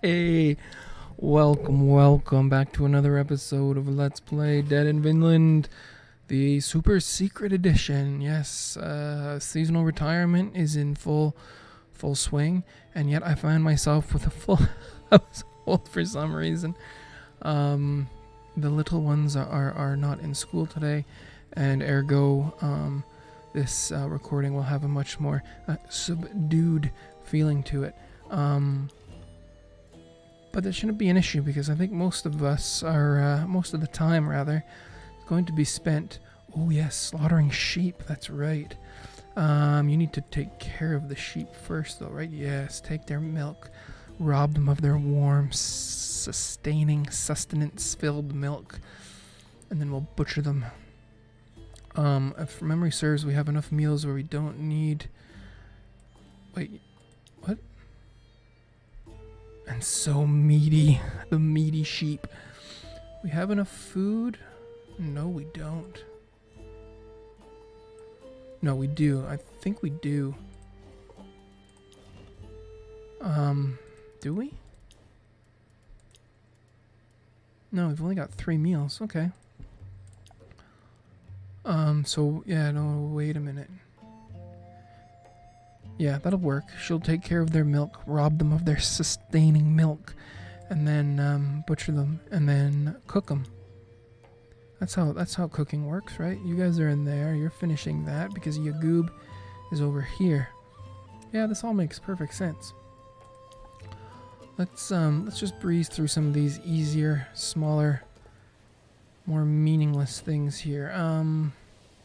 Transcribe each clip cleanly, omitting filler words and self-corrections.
Hey, welcome back to another episode of Let's Play Dead in Vinland, the super secret edition. Yes, seasonal retirement is in full swing, and yet I find myself with a full household for some reason. The little ones are not in school today, and ergo, this recording will have a much more subdued feeling to it. But that shouldn't be an issue because I think most of us are, most of the time rather, going to be spent, oh yes, slaughtering sheep, that's right. You need to take care of the sheep first though, right? Yes, take their milk, rob them of their warm, sustaining, sustenance-filled milk, and then we'll butcher them. If memory serves, we have enough meals where we don't need... Wait, what? And so meaty, the meaty sheep. We have enough food? No, we don't. No, we do. I think we do. Do we? No, we've only got 3 meals. Okay. So, yeah, no, wait a minute. Yeah, that'll work. She'll take care of their milk, rob them of their sustaining milk, and then butcher them, and then cook them. That's how cooking works, right? You guys are in there. You're finishing that because Yagoob is over here. Yeah, this all makes perfect sense. Let's just breeze through some of these easier, smaller, more meaningless things here.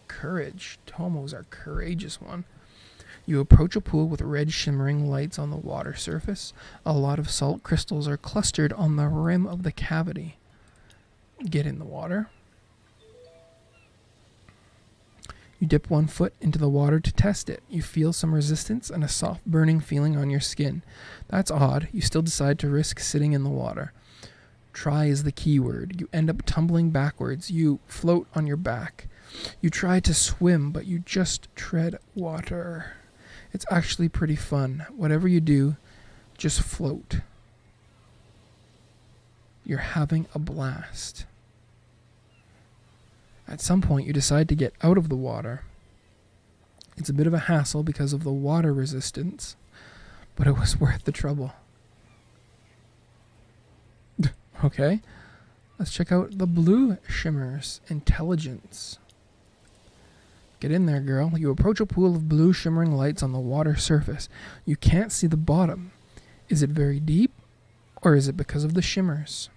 Courage. Tomo's our courageous one. You approach a pool with red shimmering lights on the water surface. A lot of salt crystals are clustered on the rim of the cavity. Get in the water. You dip 1 foot into the water to test it. You feel some resistance and a soft burning feeling on your skin. That's odd. You still decide to risk sitting in the water. Try is the key word. You end up tumbling backwards. You float on your back. You try to swim, but you just tread water. It's actually pretty fun. Whatever you do, just float. You're having a blast. At some point, you decide to get out of the water. It's a bit of a hassle because of the water resistance, but it was worth the trouble. Okay, let's check out the blue shimmers. Intelligence. Get in there, girl. You approach a pool of blue shimmering lights on the water surface. You can't see the bottom. Is it very deep, or is it because of the shimmers?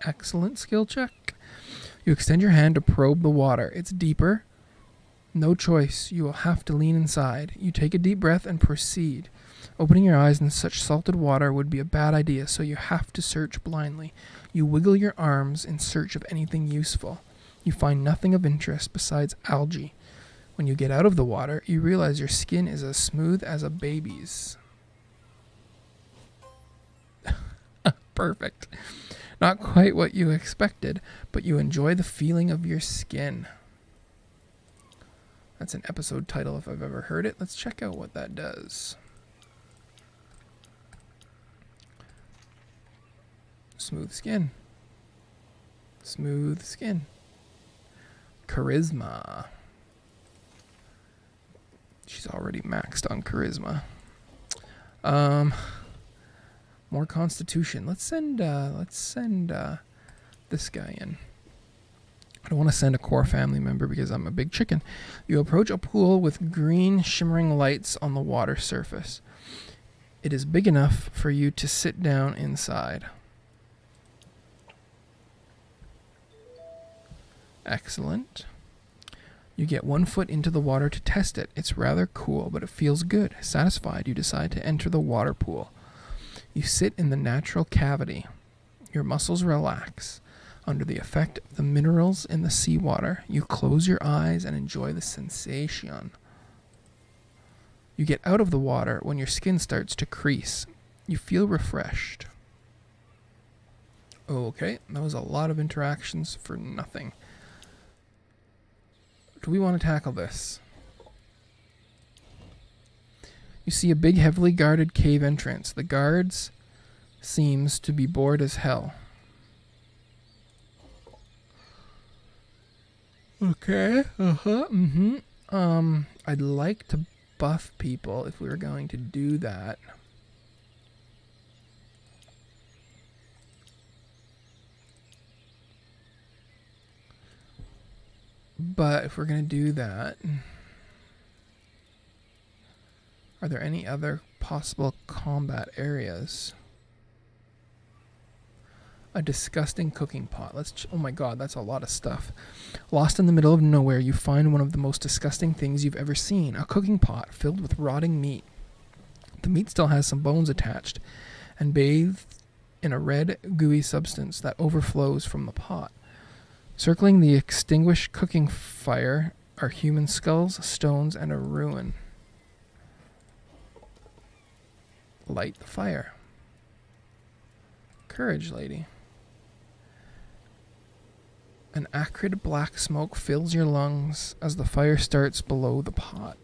Excellent skill check. You extend your hand to probe the water. It's deeper. No choice. You will have to lean inside. You take a deep breath and proceed. Opening your eyes in such salted water would be a bad idea, so you have to search blindly. You wiggle your arms in search of anything useful. You find nothing of interest besides algae. When you get out of the water, you realize your skin is as smooth as a baby's. Perfect. Not quite what you expected, but you enjoy the feeling of your skin. That's an episode title if I've ever heard it. Let's check out what that does. Smooth skin. Smooth skin. Charisma. She's already maxed on charisma. More constitution. Let's send this guy in. I don't want to send a core family member because I'm a big chicken. You approach a pool with green shimmering lights on the water surface. It is big enough for you to sit down inside. Excellent. You get 1 foot into the water to test it. It's rather cool, but it feels good. Satisfied, you decide to enter the water pool. You sit in the natural cavity. Your muscles relax. Under the effect of the minerals in the seawater, you close your eyes and enjoy the sensation. You get out of the water when your skin starts to crease. You feel refreshed. Okay, that was a lot of interactions for nothing. Do we want to tackle this? You see a big, heavily guarded cave entrance. The guards seems to be bored as hell. Okay. I'd like to buff people if we were going to do that. But if we're going to do that, are there any other possible combat areas? A disgusting cooking pot. Oh my god, that's a lot of stuff. Lost in the middle of nowhere, you find one of the most disgusting things you've ever seen. A cooking pot filled with rotting meat. The meat still has some bones attached and bathed in a red, gooey substance that overflows from the pot. Circling the extinguished cooking fire are human skulls, stones, and a ruin. Light the fire. Courage, lady. An acrid black smoke fills your lungs as the fire starts below the pot.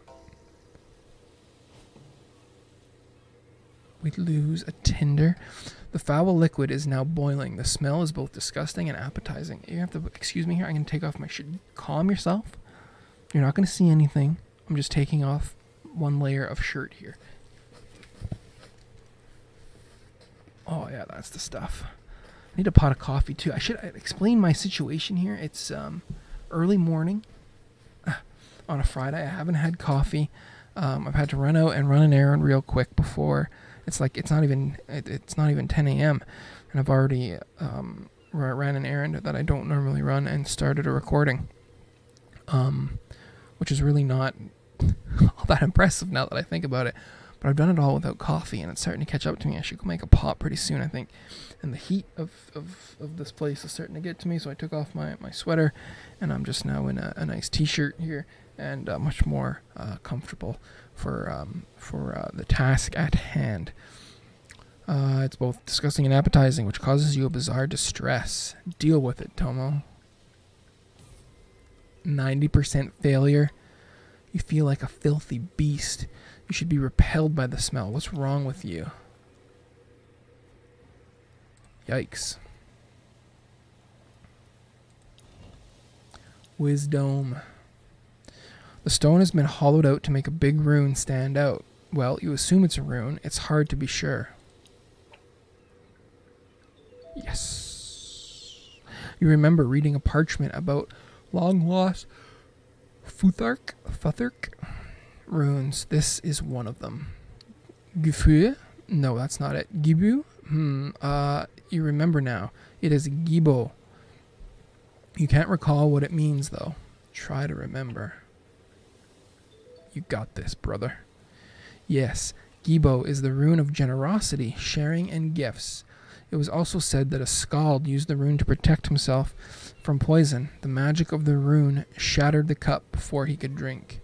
We lose a tinder. The foul liquid is now boiling. The smell is both disgusting and appetizing. You have to excuse me here. I'm going to take off my shirt. Calm yourself. You're not going to see anything. I'm just taking off one layer of shirt here. Oh yeah, that's the stuff. I need a pot of coffee too. I should explain my situation here. It's early morning on a Friday. I haven't had coffee. I've had to run out and run an errand real quick before. It's not even 10 a.m. and I've already ran an errand that I don't normally run and started a recording, which is really not all that impressive now that I think about it. But I've done it all without coffee, and it's starting to catch up to me. I should go make a pot pretty soon, I think. And the heat of this place is starting to get to me, so I took off my sweater, and I'm just now in a nice t-shirt here, and much more comfortable for the task at hand. It's both disgusting and appetizing, which causes you a bizarre distress. Deal with it, Tomo. 90% failure. You feel like a filthy beast. You should be repelled by the smell. What's wrong with you? Yikes. Wisdom. The stone has been hollowed out to make a big rune stand out. Well, you assume it's a rune. It's hard to be sure. Yes. You remember reading a parchment about long-lost Futhark runes. This is one of them. Gifu? No, that's not it. Gibu? You remember now. It is Gibo. You can't recall what it means, though. Try to remember. You got this, brother. Yes, Gibo is the rune of generosity, sharing, and gifts. It was also said that a skald used the rune to protect himself from poison. The magic of the rune shattered the cup before he could drink.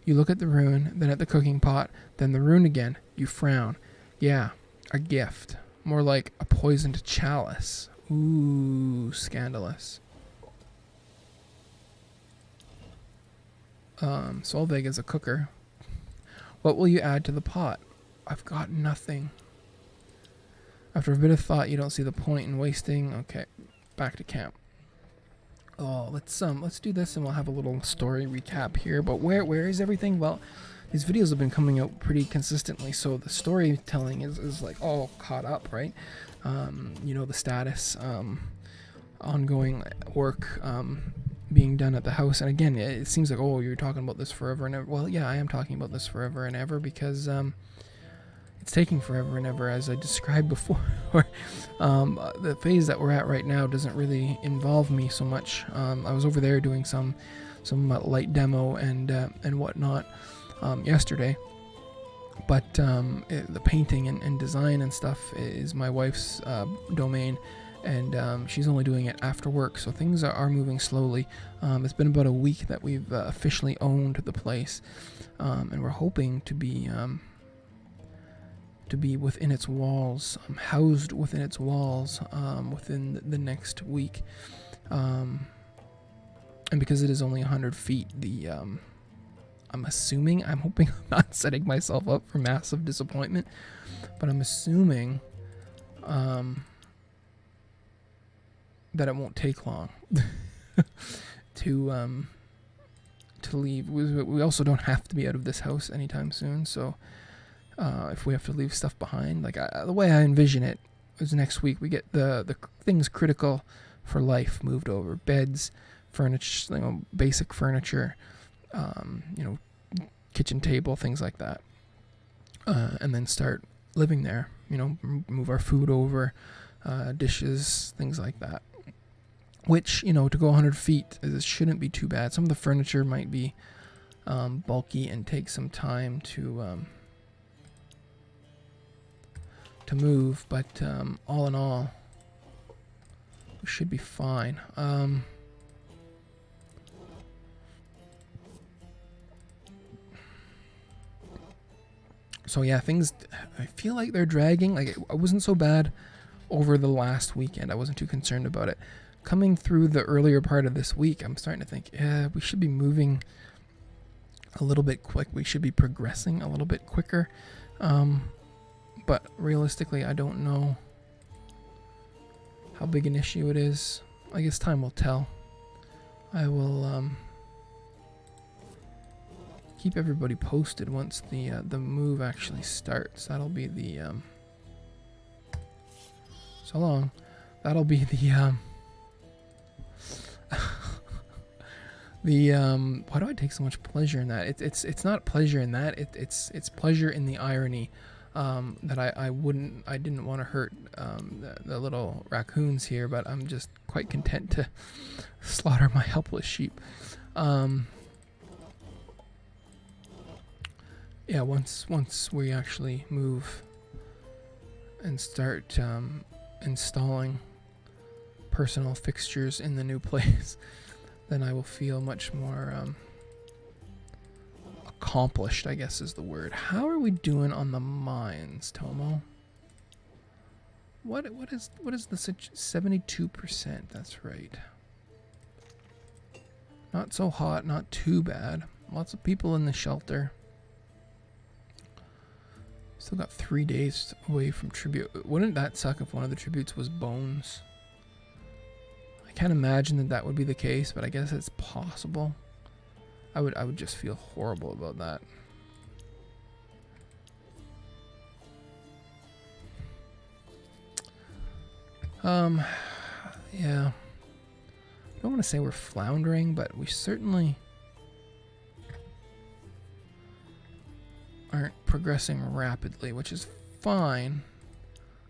You look at the rune, then at the cooking pot, then the rune again. You frown. Yeah, a gift. More like a poisoned chalice. Ooh, scandalous. Solveig is a cooker. What will you add to the pot? I've got nothing. After a bit of thought, you don't see the point in wasting. Okay, back to camp. Oh, let's do this and we'll have a little story recap here. But where is everything? Well, these videos have been coming out pretty consistently, so the storytelling is like all caught up, right? You know, the status, ongoing work, being done at the house. And again, it seems like, oh, you're talking about this forever and ever. Well, yeah, I am talking about this forever and ever because it's taking forever and ever, as I described before. The phase that we're at right now doesn't really involve me so much. I was over there doing some light demo and whatnot yesterday, but the painting and design and stuff is my wife's domain, and she's only doing it after work, so things are moving slowly. It's been about a week that we've officially owned the place, and we're hoping to be within its walls, housed within its walls within the next week. And because it is only 100 feet, I'm assuming, I'm hoping I'm not setting myself up for massive disappointment, but I'm assuming that it won't take long to leave. We also don't have to be out of this house anytime soon, so if we have to leave stuff behind, like the way I envision it is next week we get the things critical for life moved over: beds, furniture, basic furniture, kitchen table, things like that, and then start living there. Move our food over, dishes, things like that. Which, to go 100 feet, it shouldn't be too bad. Some of the furniture might be bulky and take some time to move, but all in all, we should be fine. So yeah, things, I feel like they're dragging. Like, it wasn't so bad over the last weekend. I wasn't too concerned about it. Coming through the earlier part of this week, I'm starting to think, we should be moving a little bit quick. We should be progressing a little bit quicker. But realistically, I don't know how big an issue it is. I guess time will tell. I will keep everybody posted once the move actually starts. That'll be the so long. That'll be the why do I take so much pleasure in that? It's not pleasure in that. It's pleasure in the irony that I didn't want to hurt the little raccoons here, but I'm just quite content to slaughter my helpless sheep. Yeah, once we actually move and start installing personal fixtures in the new place, then I will feel much more accomplished, I guess is the word. How are we doing on the mines, Tomo? What is the 72%? That's right. Not so hot, not too bad. Lots of people in the shelter. Still got 3 days away from tribute. Wouldn't that suck if one of the tributes was bones? I can't imagine that would be the case, but I guess it's possible. I would just feel horrible about that. Yeah. I don't want to say we're floundering, but we certainly aren't progressing rapidly, which is fine.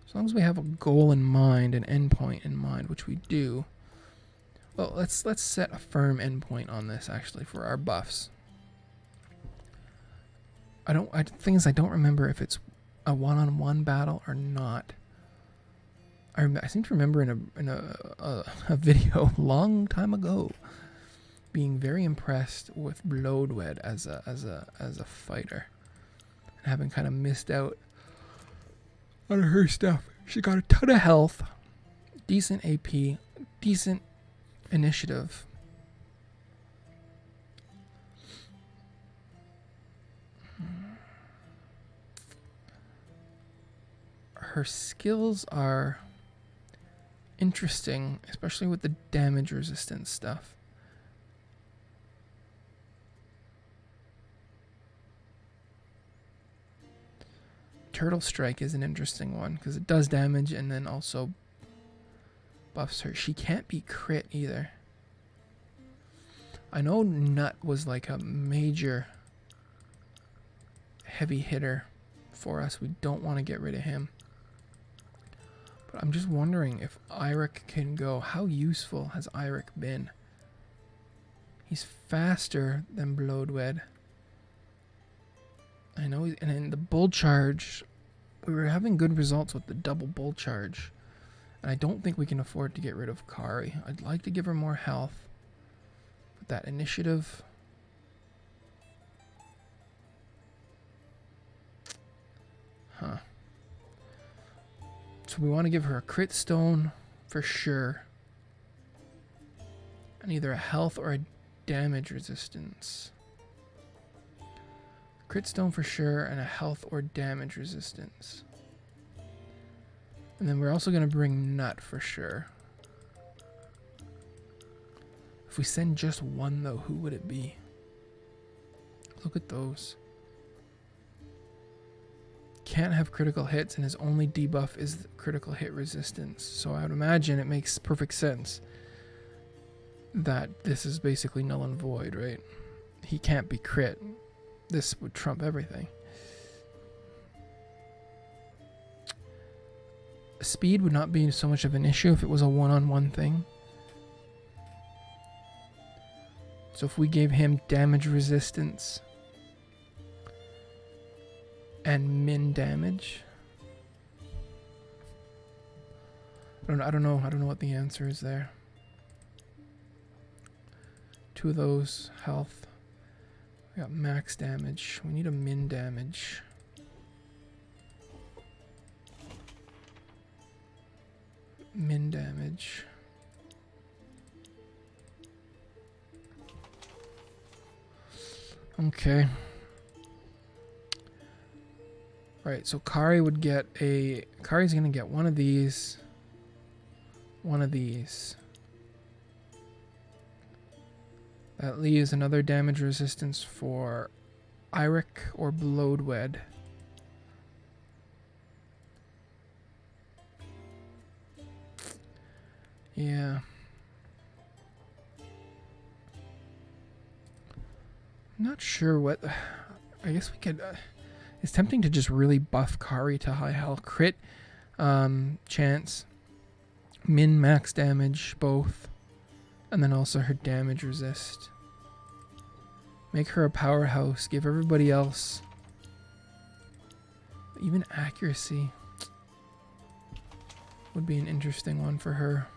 As long as we have a goal in mind, an endpoint in mind, which we do. Well, let's set a firm endpoint on this, actually, for our buffs. Thing is, I don't remember if it's a one-on-one battle or not. I seem to remember in a video a long time ago being very impressed with Bloodwed as a fighter, and having kind of missed out on her stuff. She got a ton of health, decent AP, decent initiative. Her skills are interesting, especially with the damage resistance stuff. Turtle Strike is an interesting one because it does damage and then also buffs her. She can't be crit either. I know Nut was like a major heavy hitter for us. We don't want to get rid of him. But I'm just wondering if Eirik can go. How useful has Eirik been? He's faster than Bloodwed. I know, and in the bull charge, we were having good results with the double bull charge. And I don't think we can afford to get rid of Kari. I'd like to give her more health. But that initiative... Huh. So we want to give her a crit stone for sure. And either a health or a damage resistance. Crit stone for sure, and a health or damage resistance. And then we're also going to bring nut for sure. If we send just one though, who would it be? Look at those. Can't have critical hits, and his only debuff is critical hit resistance. So I would imagine it makes perfect sense that this is basically null and void, right? He can't be crit. This would trump everything. Speed would not be so much of an issue if it was a one-on-one thing. So if we gave him damage resistance and min damage, I don't know what the answer is there. 2 of those health. We got max damage. We need a min damage. Min damage. Okay. Right, so Kari would get a... Kari's gonna get one of these. One of these. That leaves another damage resistance for Eirik or Bloodwed. Yeah. I'm not sure what... I guess we could... it's tempting to just really buff Kari to high health. Crit chance. Min max damage, both. And then also her damage resist. Make her a powerhouse. Give everybody else... even accuracy would be an interesting one for her.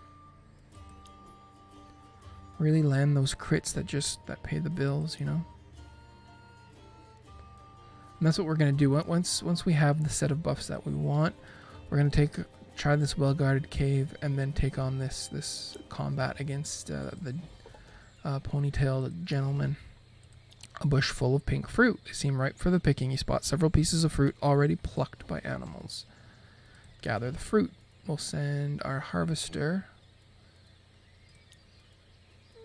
Really land those crits that pay the bills, you know? And that's what we're going to do. Once we have the set of buffs that we want, we're going to try this well-guarded cave and then take on this combat against the ponytailed gentleman. A bush full of pink fruit. They seem ripe for the picking. You spot several pieces of fruit already plucked by animals. Gather the fruit. We'll send our harvester.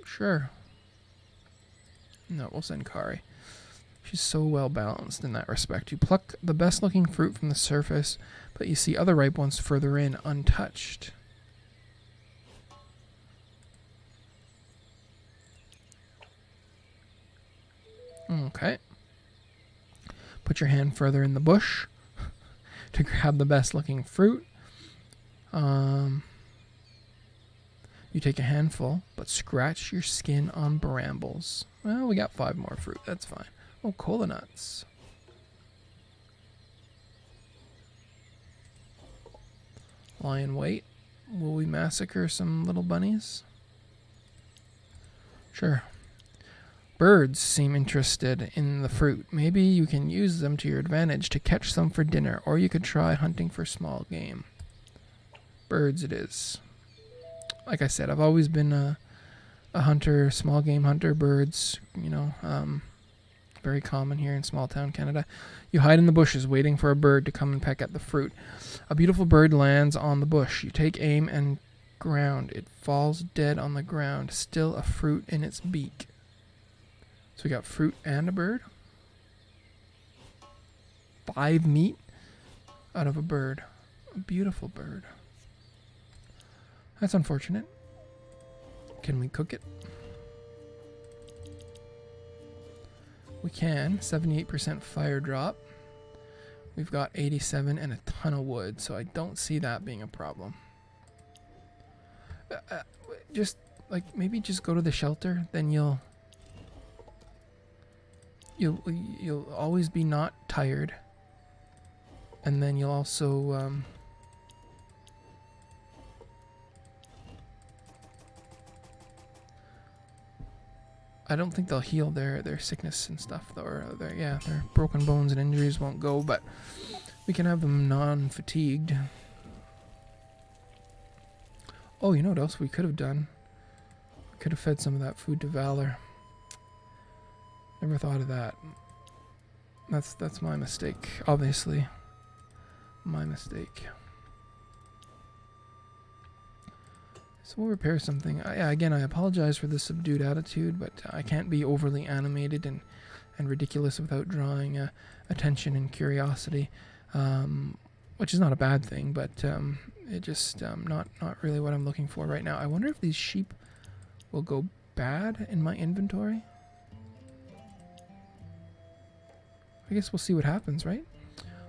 Sure. No, we'll send Kari. She's so well balanced in that respect. You pluck the best looking fruit from the surface, but you see other ripe ones further in, untouched. Okay. Put your hand further in the bush to grab the best looking fruit. You take a handful, but scratch your skin on brambles. Well, we got 5 more fruit. That's fine. Oh, cola nuts. Lie in wait. Will we massacre some little bunnies? Sure. Birds seem interested in the fruit. Maybe you can use them to your advantage to catch some for dinner, or you could try hunting for small game. Birds it is. Like I said, I've always been a hunter, small game hunter. Birds, you know, very common here in small town Canada. You hide in the bushes waiting for a bird to come and peck at the fruit. A beautiful bird lands on the bush. You take aim and ground. It falls dead on the ground, still a fruit in its beak. So we got fruit and a bird. 5 meat out of a bird. A beautiful bird. That's unfortunate. Can we cook it? We can. 78% fire drop. We've got 87 and a ton of wood, so I don't see that being a problem. Just like maybe just go to the shelter, then you'll always be not tired, and then you'll also I don't think they'll heal their sickness and stuff, though, or their broken bones and injuries won't go, but we can have them non-fatigued. Oh, you know what else we could have done? We could have fed some of that food to Valor. Never thought of that. That's my mistake, obviously. My mistake. So we'll repair something. Again, I apologize for the subdued attitude, but I can't be overly animated and ridiculous without drawing attention and curiosity, which is not a bad thing, but it just not really what I'm looking for right now. I wonder if these sheep will go bad in my inventory. I guess we'll see what happens, right?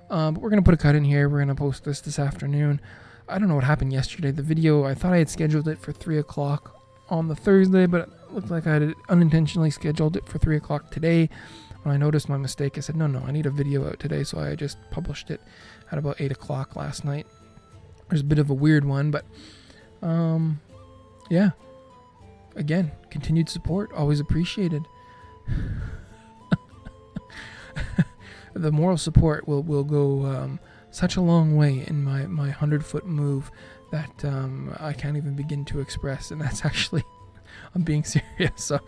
But we're going to put a cut in here. We're going to post this afternoon. I don't know what happened yesterday. The video, I thought I had scheduled it for 3 o'clock on the Thursday, but it looked like I had unintentionally scheduled it for 3 o'clock today. When I noticed my mistake, I said, no, I need a video out today, so I just published it at about 8 o'clock last night. There's a bit of a weird one, but yeah. Again, continued support, always appreciated. The moral support will go such a long way in my 100-foot move that I can't even begin to express, and that's actually, I'm being serious. So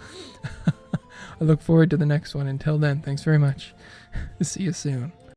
I look forward to the next one. Until then, thanks very much. See you soon.